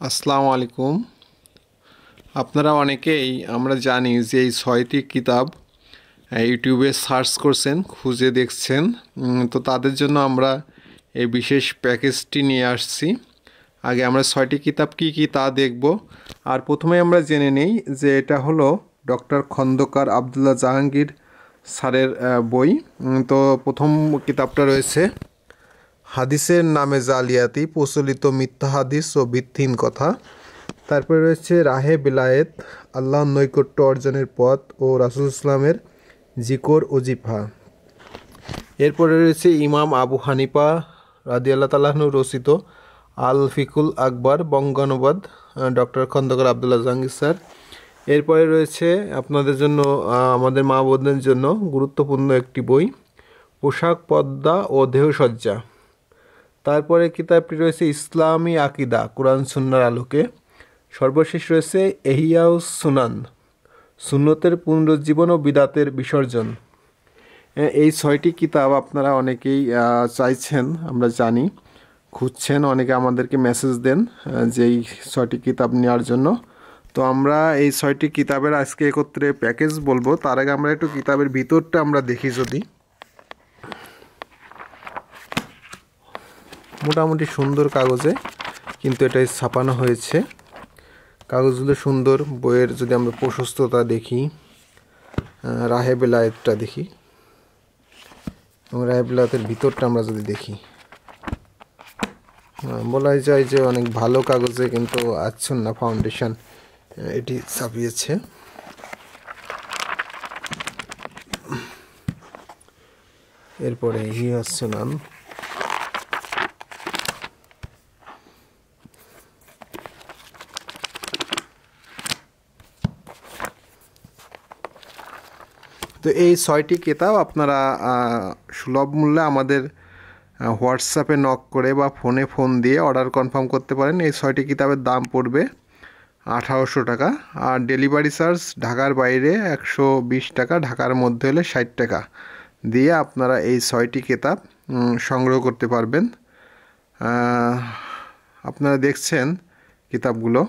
আসসালামু আলাইকুম। আপনারা অনেকেই আমরা জানি যে এই ৬টি কিতাব ইউটিউবে সার্চ করছেন, খুঁজে দেখছেন। তো তাদের জন্য আমরা এই বিশেষ প্যাকেজটি নিয়ে আসছি। আগে আমরা ৬টি কিতাব কি কি তা দেখব। আর প্রথমে আমরা জেনে নেই যে এটা হলো ডক্টর খন্দকার আবদুল্লাহ জাহাঙ্গীর স্যারের বই। তো প্রথম কিতাবটা রয়েছে হাদিসের নামে জালিয়াতি, প্রচলিত মিথ্যা হাদিস ও ভিত্তিহীন কথা। তারপরে রয়েছে রাহে বিলায়েত, আল্লাহর নৈকট্য অর্জনের পথ ও রাসূল ইসলামের জিকর ওজিফা। এরপরে রয়েছে ইমাম আবু হানিফা রাদিয়াল্লাহু তাআলা আনহু রচিত আল ফিকুল আকবর, বঙ্গানুবাদ ডক্টর খন্দকার আবদুল্লাহ জাহাঙ্গীর স্যার। এরপরে রয়েছে আপনাদের জন্য, আমাদের মা বোনদের জন্য গুরুত্বপূর্ণ একটি বই, পোশাক, পর্দা ও দেহসজ্জা। তারপরে কিতাবটি রয়েছে ইসলামী আকিদা, কোরআন সুন্নাহর আলোকে। সর্বশেষ রয়েছে ইহইয়াউস সুনান, সুন্নতের পুনরুজ্জীবন ও বিদআতের বিসর্জন। এই ৬টি কিতাব আপনারা অনেকেই চাইছেন, আমরা জানি, খুঁজছেন, অনেকে আমাদেরকে মেসেজ দেন যে এই ৬টি কিতাব নেওয়ার জন্য। তো আমরা এই ৬টি কিতাবের আজকে একত্রে প্যাকেজ বলবো। তার আগে আমরা একটু কিতাবের ভিতরটা আমরা দেখি। যদি মোটামুটি সুন্দর কাগজে কিন্তু এটাই ছাপানো হয়েছে, কাগজগুলো সুন্দর। বইয়ের যদি আমরা প্রশস্ততা দেখি, রাহে বেলায়েতটা দেখি এবং রাহে বেলায়েতের ভিতরটা আমরা যদি দেখি, বলাই যায় যে অনেক ভালো কাগজে কিন্তু আচ্ছন্ন ফাউন্ডেশন এটি ছাপিয়েছে। এরপরে ইহইয়াউস সুনান, তো এই ৬টি কিতাব আপনারা সুলভ মূল্যে আমাদের হোয়াটসঅ্যাপে নক করে বা ফোনে ফোন দিয়ে অর্ডার কনফার্ম করতে পারেন। এই ৬টি কিতাবের দাম পড়বে ১৮০০ টাকা, আর ডেলিভারি চার্জ ঢাকার বাইরে ১২০ টাকা, ঢাকার মধ্যে হলে ৬০ টাকা দিয়ে আপনারা এই ৬টি কিতাব সংগ্রহ করতে পারবেন। আপনারা দেখছেন কিতাবগুলো।